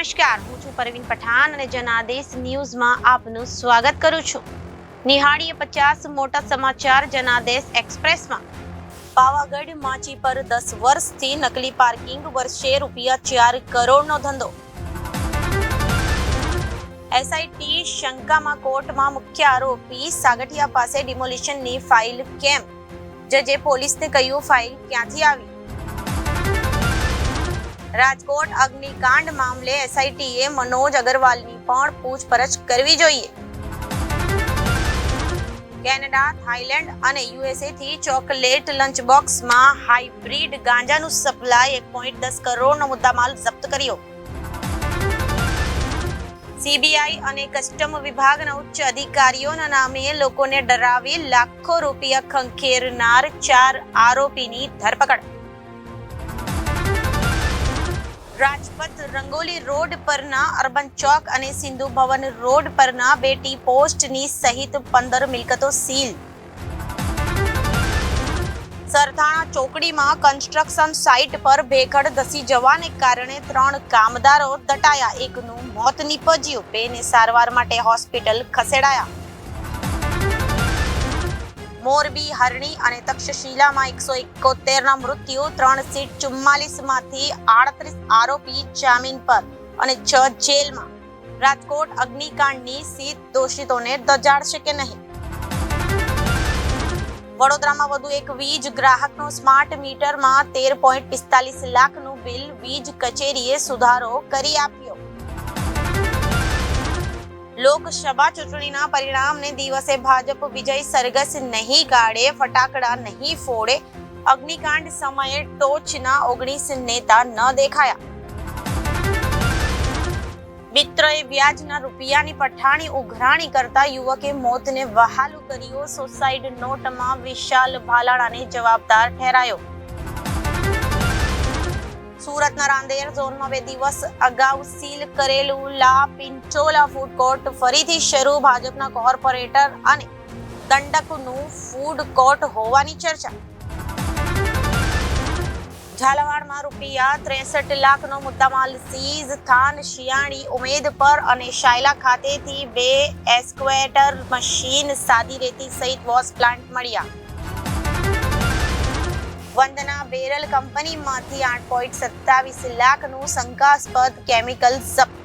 નમસ્કાર, હું છું પરવીન પઠાણ અને જનાદેશ ન્યૂઝમાં આપનું સ્વાગત કરું છું. નિહાળીએ 50 મોટા સમાચાર જનાદેશ એક્સપ્રેસમાં. પાવાગઢ માચી પર 10 વર્ષથી નકલી પાર્કિંગ, વર્ષે ₹4 કરોડનો ધંધો. એસઆઈટી શંકામાં કોર્ટમાં મુખ્ય આરોપી સાગઠિયા પાસે ડિમોલિશનની ફાઇલ કેમ? જજે પોલીસને કહ્યું ફાઇલ ક્યાંથી આવી. રાજકોટ અગ્નિકાંડ મામલે એસઆઈટીએ મનોજ અગ્રવાલની પણ પૂછપરછ કરવી જોઈએ. કેનેડા, થાઈલેન્ડ અને યુએસએ થી ચોકલેટ લંચ બોક્સમાં હાઇબ્રિડ ગાંજાનું સપ્લાય 1.10 કરોડનો મુદ્દામાલ જપ્ત કર્યો. સીબીઆઈ અને કસ્ટમ વિભાગના ઉચ્ચ અધિકારીઓના નામે લોકોને ડરાવી લાખો રૂપિયા ખંખેરનાર 4 આરોપીની ધરપકડ. રાજપથ રંગોલી રોડ પરના અર્બન ચોક અને સિંધુ ભવન રોડ પરના 2 ટી પોસ્ટની સહિત 15 મિલકતો સીલ. સરથાણા ચોકડીમાં કન્સ્ટ્રક્શન સાઇટ પર ભેખડ ધસી જવાને કારણે 3 કામદારો દટાયા, એકનું મોત નીપજ્યું, 2ને સારવાર માટે હોસ્પિટલ ખસેડાયા. મોરબી, હરણી અને તક્ષશિલામાં 171ના મૃત્યુ, 3 સીટ 44 માંથી 38 આરોપી જામીન પર અને 6 જેલમાં. રાજકોટ અગ્નિકાંડની સીટ દોષિતોને દજાડશે કે નહીં? વડોદરામાં વધુ એક વીજ ગ્રાહકનો સ્માર્ટ મીટરમાં 13.45 લાખનું બિલ, વીજ કચેરીએ સુધારો કરી આપ્યો. લોકસભા ચૂંટણીના પરિણામને દિવસે ભાજપ વિજય સરઘસ નહીં ગાળે, ફટાકડા નહીં ફોડે. અગ્નિકાંડ સમયે ટોચના 19 નેતા ન દેખાયા. મિત્રએ વ્યાજના રૂપિયાની પઠાણી ઉઘરાણી કરતા યુવકે મોતને વહાલું કર્યો. સુસાઇડ નોટમાં વિશાલ ભાલાણાને જવાબદાર ઠેરાયો. સુરતના રાંદેર ઝોનમાં 2 દિવસ અગાઉ સીલ કરેલું લા પિંચોલા ફૂડ કોર્ટ ફરીથી શરૂ. ભાજપના કોર્પોરેટર અને દંડકનું ફૂડ કોર્ટ હોવાની ચર્ચા. ઝાલાવાડમાં ₹63 લાખનો મુદ્દામાલ સીઝ. થાન, શિયાળી, ઉમેદ પર અને શાયલા ખાતેથી 2 એસ્ક્વેટર મશીન, સાદી રેતી સહિત વોશ પ્લાન્ટ મળ્યા. વંદના બેરલ કંપનીમાંથી 8.27 લાખનું શંકાસ્પદ કેમિકલ જપ્ત.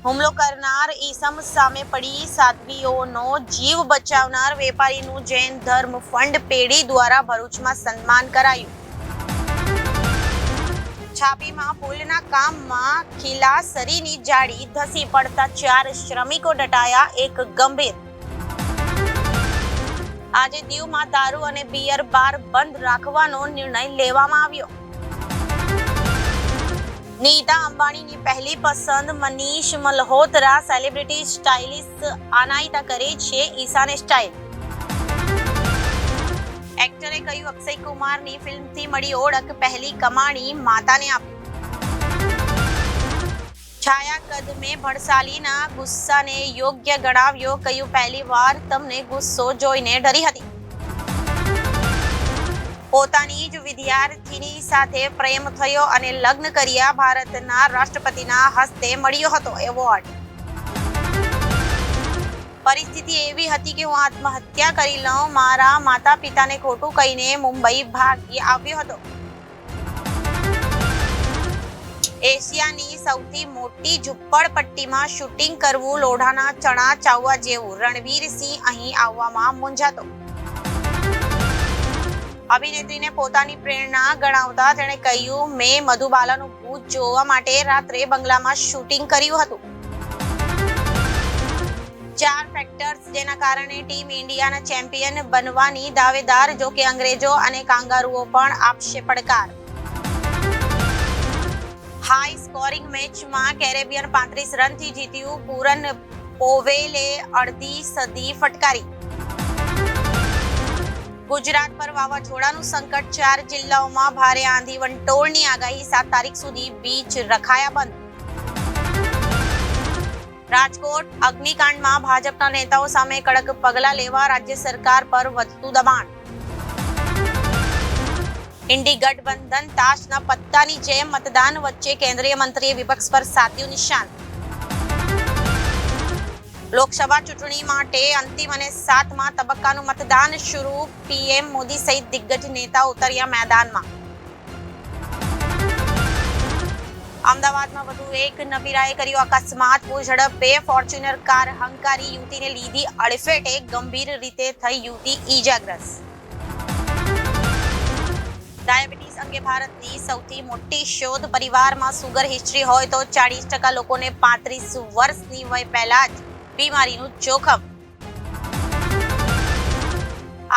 હુમલો કરનાર ઈસમ સામે પડી સાધ્વીઓનો જીવ બચાવનાર વેપારીનું જૈન ધર્મ ફંડ પેઢી દ્વારા ભરૂચમાં સન્માન કરાયું. છાપીમાં પુલના કામમાં ખીલાસરીની જાળી ધસી પડતા 4 શ્રમિકો દટાયા, 1 ગંભીર. આજે દીવમાં દારૂ અને બિયર બાર બંધ રાખવાનો નિર્ણય લેવામાં આવ્યો. નીતા અંબાણીની પહેલી પસંદ મનીષ મલ્હોત્રા. સેલિબ્રિટી સ્ટાઇલિસ્ટ અનાયતા કરે છે ઈશાને સ્ટાઇલ. એક્ટરે કહ્યું અક્ષય કુમારની ફિલ્મથી મળી ઓળખ, પહેલી કમાણી માતાને આપી. છાયા કદમે ભણસાલીના ગુસ્સાને યોગ્ય ગણાવ્યો, કહ્યું પહેલી વાર તમને ગુસ્સો જોઈને ડરી હતી. પોતાની જ વિદ્યાર્થીની સાથે પ્રેમ થયો અને લગ્ન કર્યા. ભારતના રાષ્ટ્રપતિના હસ્તે મળ્યો હતો એવોર્ડ. પરિસ્થિતિ એવી હતી કે હું આત્મહત્યા કરી લઉં. મારા માતા પિતાને ખોટું કહીને મુંબઈ ભાગી આવ્યો હતો. એશિયાની સૌથી મોટી ઝૂંપડપટ્ટીમાં શૂટિંગ કરવું લોઢાના ચણા ચાવવા જેવું. રણવીર સિંહ અહીં આવવામાં મૂંઝાતો. અભિનેત્રીને પોતાની પ્રેરણા ગણાવતા તેણે કહ્યું, મેં મધુબાલાનું ભૂત જોવા માટે રાત્રે બંગલામાં શૂટિંગ કર્યું હતું. 4 ફેક્ટર્સ જેના કારણે ટીમ ઇન્ડિયાના ચેમ્પિયન બનવાની દાવેદાર, જો કે અંગ્રેજો અને કાંગારુઓ પણ આપશે પડકાર. હાઈ સ્કોરિંગ મેચમાં કેરેબિયન 35 રનથી જીત્યું. પૂરન પોવેલે અડધી સદી ફટકારી. ગુજરાત પર વાવાઝોડાનું સંકટ, 4 જિલ્લાઓમાં ભારે આંધી વંટોળની આગાહી. 7 તારીખ સુધી બીચ રખાયા બંધ. રાજકોટ અગ્નિકાંડમાં ભાજપના નેતાઓ સામે કડક પગલાં લેવા રાજ્ય સરકાર પર વધતું દબાણ. ઇન્ડી ગઠબંધન તાશના પત્તાની જેમ મતદાન વચ્ચે કેન્દ્રીય મંત્રીએ વિપક્ષ પર સાધ્યું નિશાન. લોકસભા ચૂંટણી માટે અંતિમ અને 7મા તબક્કાનું મતદાન શરૂ. પીએમ મોદી સહિત દિગ્ગજ નેતાઓ ઉતર્યા મેદાનમાં. અમદાવાદમાં વધુ એક નબીરાએ કર્યો અકસ્માત. પૂર ઝડપે ફોર્ચ્યુનર કાર હંકારી યુવતીને લીધી અડફેટે. ગંભીર રીતે થઈ યુવતી ઈજાગ્રસ્ત. ડાયાબિટીસ અંગે ભારતની સૌથી મોટી શોધ. પરિવારમાં સુગર હિસ્ટ્રી હોય તો 40% લોકોને 35 વર્ષની વય પહેલા જ બીમારીનું જોખમ.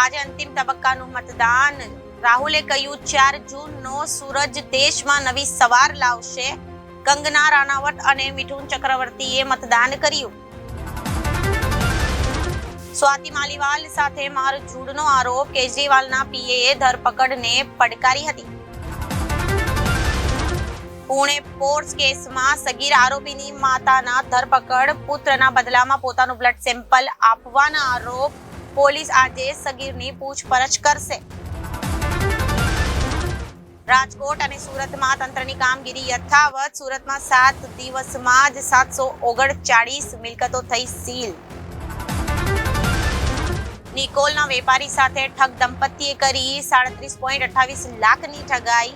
આજે અંતિમ તબક્કાનું મતદાન. રાહુલે કહ્યું 4 જૂનનો સૂરજ દેશમાં નવી સવાર લાવશે. કંગના રાણાવત અને મિથુન ચક્રવર્તીએ મતદાન કર્યું. સ્વાતિ માલીવાલ સાથે મારઝૂડનો આરોપ. કેજરીવાલના પીએએ ધરપકડને પડકારી હતી. પુણે પોર્સ કેસમાં સગીર આરોપીની માતાના ધરપકડ. પુત્રના બદલામાં પોતાનું બ્લડ સેમ્પલ આપવાના આરોપ. પોલીસ આજે સગીરની પૂછપરછ કરશે. રાજકોટ અને સુરતમાં તંત્રની કામગીરી યથાવત. સુરતમાં 7 દિવસમાં જ 739 મિલકતો થઈ સીલ. નિકોલના વેપારી સાથે ઠગ દંપતીએ કરી 37.28 લાખની ઠગાઈ.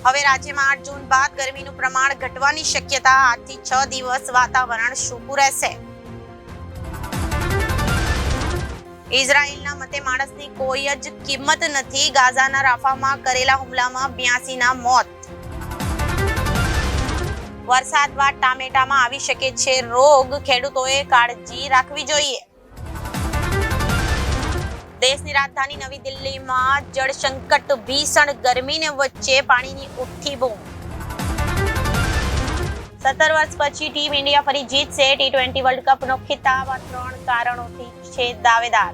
હવે રાજ્યમાં 8 જૂન બાદ ગરમીનું પ્રમાણ ઘટવાની શક્યતા. આજથી 6 દિવસ વાતાવરણ સૂકું રહેશે. ઇઝરાયલના મતે માણસની કોઈ જ કિંમત નથી. ગાઝાના રાફામાં કરેલા હુમલામાં 82ના મોત. વરસાદ બાદ ટામેટામાં આવી શકે છે રોગ. ખેડૂતોએ કાળજી રાખવી જોઈએ. દેશની રાજધાની નવી દિલ્હીમાં જળ સંકટ. ભીષણ ગરમીને વચ્ચે પાણીની ઉઠી બૂમ. 17 વર્ષ પછી ટીમ ઇન્ડિયા ફરી જીતશે T20 વર્લ્ડ કપનો ખિતાબ. આ 3 કારણોથી છે દાવેદાર.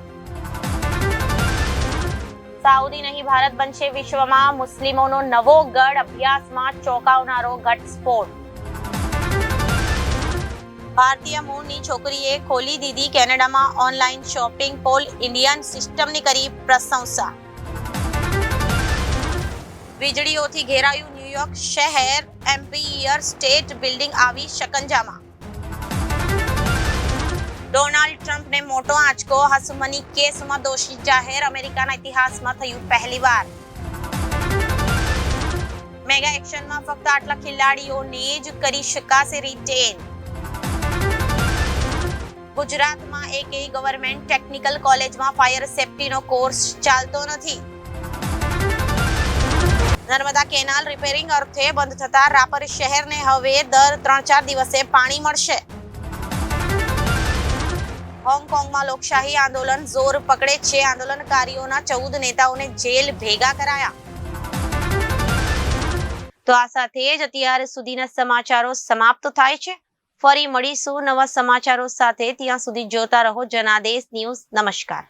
સાઉદી નહીં ભારત બનશે વિશ્વમાં મુસ્લિમોનો નવો ગઢ. અભ્યાસમાં ચોંકાવનારો ઘટસ્ફોટ. ભારતીય મૂળની છોકરીએ ખોલી દીધી કેનેડામાં ઓનલાઈન શોપિંગ પોલ. ઇન્ડિયન સિસ્ટમની કરી પ્રશંસા. વીજળીઓથી ઘેરાયું ન્યુયોર્ક શહેર. એમ્પાયર સ્ટેટ બિલ્ડિંગ આવી શકંજામાં. ડોનાલ્ડ ટ્રમ્પને મોટો આંચકો. હસમની કેસમાં દોષી જાહેર. અમેરિકાના ઇતિહાસમાં થયું પહેલીવાર. મેગા એક્શનમાં ફક્ત આટલા ખેલાડીઓને જ કરી શકાશે રિટેન. ગુજરાતમાં એકેય ગવર્મેન્ટ ટેકનિકલ કોલેજમાં ફાયર સેફ્ટીનો કોર્સ ચાલતો નથી. નર્મદા કેનાલ રિપેરિંગ અર્થે બંધ થતા રાપર શહેરને હવે દર 3-4 દિવસે પાણી મળશે. હોંગકોંગમાં લોકશાહી આંદોલન જોર પકડે છે. આંદોલનકારીઓના 14 નેતાઓને જેલ ભેગા કરાયા. તો આ સાથે જ અત્યાર સુધીના સમાચારો સમાપ્ત થાય છે. ફરી મળીશું નવા સમાચારો સાથે. ત્યાં સુધી જોતા રહો જનાદેશ ન્યૂઝ. નમસ્કાર.